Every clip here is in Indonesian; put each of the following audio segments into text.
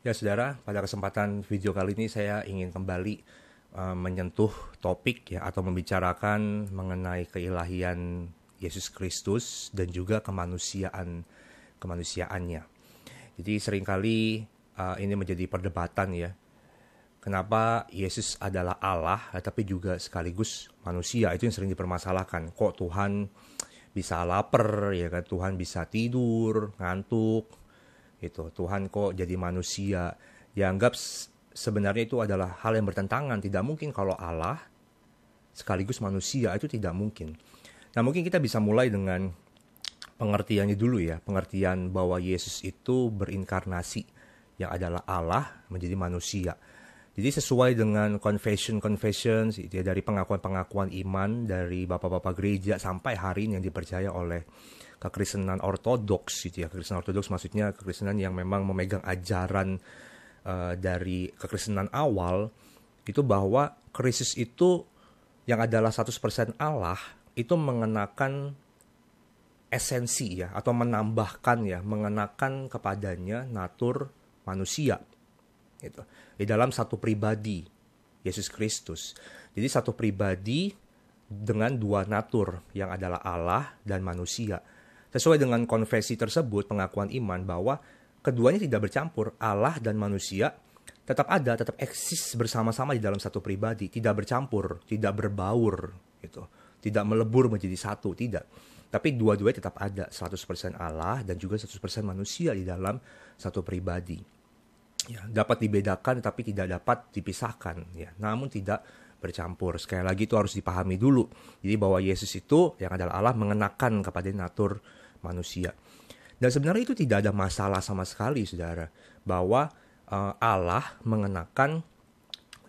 Ya, saudara, pada kesempatan video kali ini saya ingin kembali menyentuh topik ya atau membicarakan mengenai keilahian Yesus Kristus dan juga kemanusiaannya. Jadi seringkali ini menjadi perdebatan ya. Kenapa Yesus adalah Allah tapi juga sekaligus manusia, itu yang sering dipermasalahkan. Kok Tuhan bisa lapar ya kan, Tuhan bisa tidur, ngantuk, itu Tuhan kok jadi manusia. Dianggap sebenarnya itu adalah hal yang bertentangan. Tidak mungkin kalau Allah sekaligus manusia, itu tidak mungkin. Nah, mungkin kita bisa mulai dengan pengertiannya dulu ya. Pengertian bahwa Yesus itu berinkarnasi, yang adalah Allah menjadi manusia. Jadi sesuai dengan confession ya, dari pengakuan-pengakuan iman dari bapak-bapak gereja sampai hari ini yang dipercaya oleh kekristenan ortodoks gitu ya. Kekristenan ortodoks maksudnya kekristenan yang memang memegang ajaran dari kekristenan awal, itu bahwa Kristus itu yang adalah 100% Allah itu mengenakan esensi ya, atau mengenakan kepadanya natur manusia gitu. Di dalam satu pribadi Yesus Kristus. Jadi satu pribadi dengan dua natur yang adalah Allah dan manusia. Sesuai dengan konfesi tersebut, pengakuan iman bahwa keduanya tidak bercampur, Allah dan manusia tetap ada, tetap eksis bersama-sama di dalam satu pribadi, tidak bercampur, tidak berbaur gitu. Tidak melebur menjadi satu, tidak. Tapi dua-duanya tetap ada, 100% Allah dan juga 100% manusia di dalam satu pribadi. Ya, dapat dibedakan tapi tidak dapat dipisahkan ya, namun tidak bercampur. Sekali lagi itu harus dipahami dulu. Jadi bahwa Yesus itu yang adalah Allah mengenakan kepada natur manusia. Dan sebenarnya itu tidak ada masalah sama sekali, saudara, bahwa Allah mengenakan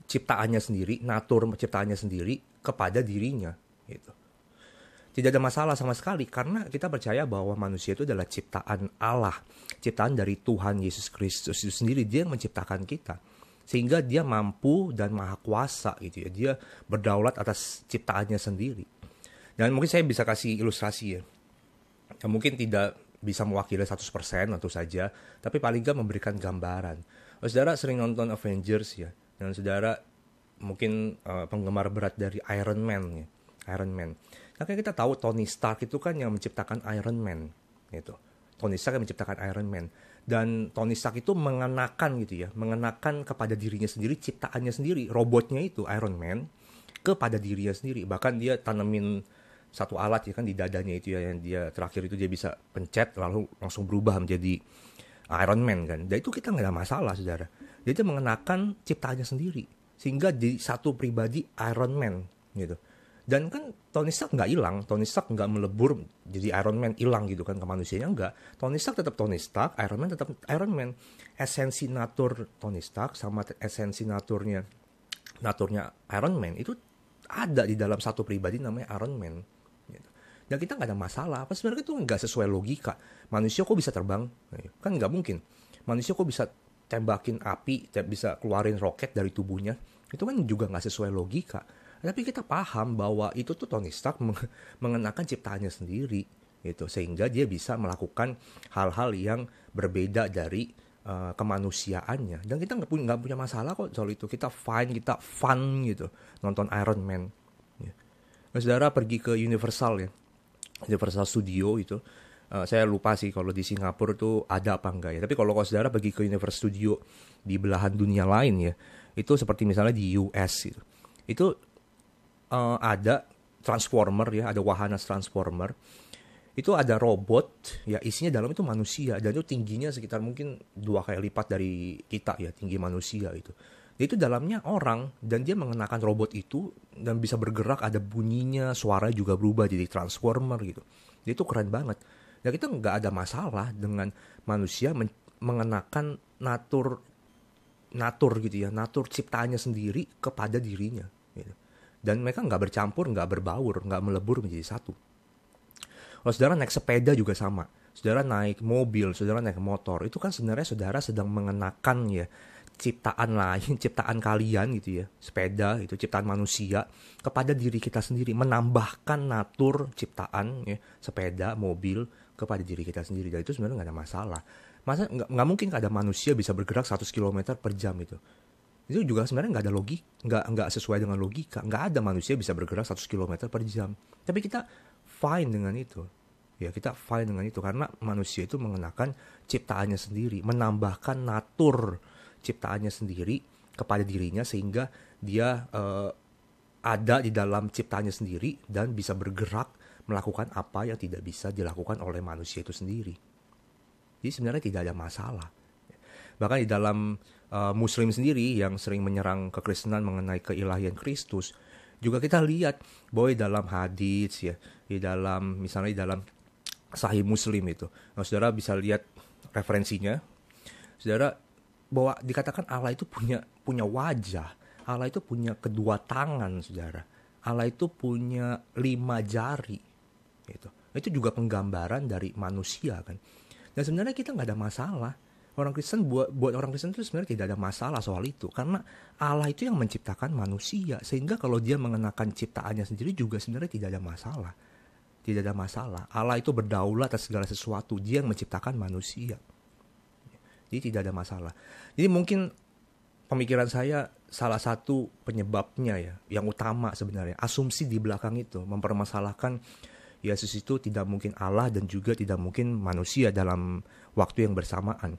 ciptaannya sendiri, natur ciptaannya sendiri kepada dirinya gitu. Tidak ada masalah sama sekali karena kita percaya bahwa manusia itu adalah ciptaan Allah, ciptaan dari Tuhan Yesus Kristus itu sendiri. Dia yang menciptakan kita, sehingga dia mampu dan maha kuasa gitu ya. Dia berdaulat atas ciptaannya sendiri. Dan mungkin saya bisa kasih ilustrasi ya. Mungkin tidak bisa mewakili 100% tentu saja, tapi paling nggak memberikan gambaran. Saudara sering nonton Avengers ya, dan saudara mungkin penggemar berat dari Iron Man ya. Iron Man. Nah, kayak kita tahu Tony Stark itu kan yang menciptakan Iron Man gitu. Tony Stark yang menciptakan Iron Man, dan Tony Stark itu mengenakan gitu ya, mengenakan kepada dirinya sendiri ciptaannya sendiri, robotnya itu Iron Man kepada dirinya sendiri. Bahkan dia tanemin satu alat ya kan di dadanya itu ya, yang dia terakhir itu dia bisa pencet lalu langsung berubah menjadi Iron Man kan. Dan itu kita nggak ada masalah, saudara. Dia itu mengenakan ciptaannya sendiri sehingga di satu pribadi Iron Man gitu. Dan kan Tony Stark nggak hilang, Tony Stark nggak melebur jadi Iron Man hilang gitu kan, ke manusianya nggak. Tony Stark tetap Tony Stark, Iron Man tetap Iron Man. Esensi natur Tony Stark sama esensi naturnya Iron Man itu ada di dalam satu pribadi namanya Iron Man. Gitu. Dan kita nggak ada masalah. Apa sebenarnya itu nggak sesuai logika. Manusia kok bisa terbang? Kan nggak mungkin. Manusia kok bisa tembakin api, bisa keluarin roket dari tubuhnya? Itu kan juga nggak sesuai logika. Tapi kita paham bahwa itu tuh Tony Stark mengenakan ciptaannya sendiri gitu, sehingga dia bisa melakukan hal-hal yang berbeda dari kemanusiaannya. Dan kita nggak punya masalah kok soal itu. Kita fine, kita fun gitu nonton Iron Man ya. Nah, saudara pergi ke Universal ya, Universal Studio itu, saya lupa sih kalau di Singapura tuh ada apa enggak ya. Tapi kalau saudara pergi ke Universal Studio di belahan dunia lain ya, itu seperti misalnya di US gitu, itu ada transformer ya, ada wahana transformer. Itu ada robot ya, isinya dalam itu manusia, dan itu tingginya sekitar mungkin 2 kali lipat dari kita ya, tinggi manusia itu. Dia itu dalamnya orang, dan dia mengenakan robot itu dan bisa bergerak, ada bunyinya, suara juga berubah jadi transformer gitu. Dia itu keren banget. Dan kita nggak ada masalah dengan manusia mengenakan natur gitu ya, natur ciptaannya sendiri kepada dirinya gitu. Dan mereka nggak bercampur, nggak berbaur, nggak melebur menjadi satu. Kalau saudara naik sepeda juga sama. Saudara naik mobil, saudara naik motor, itu kan sebenarnya saudara sedang mengenakan ya ciptaan lain, ciptaan kalian gitu ya. Sepeda itu ciptaan manusia kepada diri kita sendiri, menambahkan natur ciptaan ya, sepeda, mobil kepada diri kita sendiri. Dan itu sebenarnya nggak ada masalah. Masa nggak mungkin ada manusia bisa bergerak 100 kilometer per jam itu. Itu juga sebenarnya nggak ada logika, nggak sesuai dengan logika. Nggak ada manusia bisa bergerak 100 kilometer per jam. Tapi kita fine dengan itu. Ya, kita fine dengan itu karena manusia itu mengenakan ciptaannya sendiri, menambahkan natur ciptaannya sendiri kepada dirinya sehingga dia ada di dalam ciptaannya sendiri dan bisa bergerak melakukan apa yang tidak bisa dilakukan oleh manusia itu sendiri. Jadi sebenarnya tidak ada masalah. Bahkan di dalam Muslim sendiri yang sering menyerang kekristenan mengenai keilahian Kristus, juga kita lihat bahwa di dalam hadits ya, misalnya di dalam Sahih Muslim itu, nah, saudara bisa lihat referensinya, saudara, bahwa dikatakan Allah itu punya wajah, Allah itu punya kedua tangan, saudara, Allah itu punya 5 jari, gitu. Itu juga penggambaran dari manusia kan. Dan sebenarnya kita nggak ada masalah. Orang Kristen buat orang Kristen itu sebenarnya tidak ada masalah soal itu karena Allah itu yang menciptakan manusia sehingga kalau dia mengenakan ciptaannya sendiri juga sebenarnya tidak ada masalah. Tidak ada masalah. Allah itu berdaulat atas segala sesuatu. Dia yang menciptakan manusia. Jadi tidak ada masalah. Jadi mungkin pemikiran saya salah satu penyebabnya ya, yang utama sebenarnya asumsi di belakang itu mempermasalahkan Yesus itu tidak mungkin Allah dan juga tidak mungkin manusia dalam waktu yang bersamaan.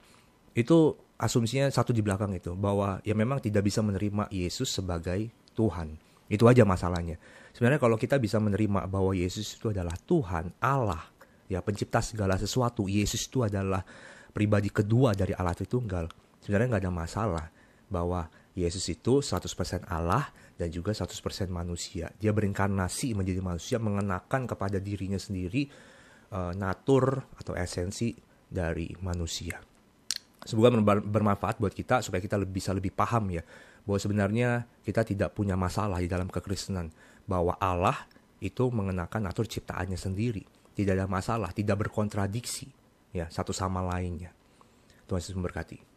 Itu asumsinya satu di belakang itu, bahwa ya memang tidak bisa menerima Yesus sebagai Tuhan. Itu aja masalahnya. Sebenarnya kalau kita bisa menerima bahwa Yesus itu adalah Tuhan, Allah, ya pencipta segala sesuatu, Yesus itu adalah pribadi kedua dari Allah Tritunggal, sebenarnya nggak ada masalah bahwa Yesus itu 100% Allah dan juga 100% manusia. Dia berinkarnasi menjadi manusia, mengenakan kepada dirinya sendiri natur atau esensi dari manusia. Semoga bermanfaat buat kita supaya kita bisa lebih paham ya bahwa sebenarnya kita tidak punya masalah di dalam kekristenan, bahwa Allah itu mengenakan natur ciptaannya sendiri, tidak ada masalah, tidak berkontradiksi ya satu sama lainnya. Tuhan Yesus memberkati.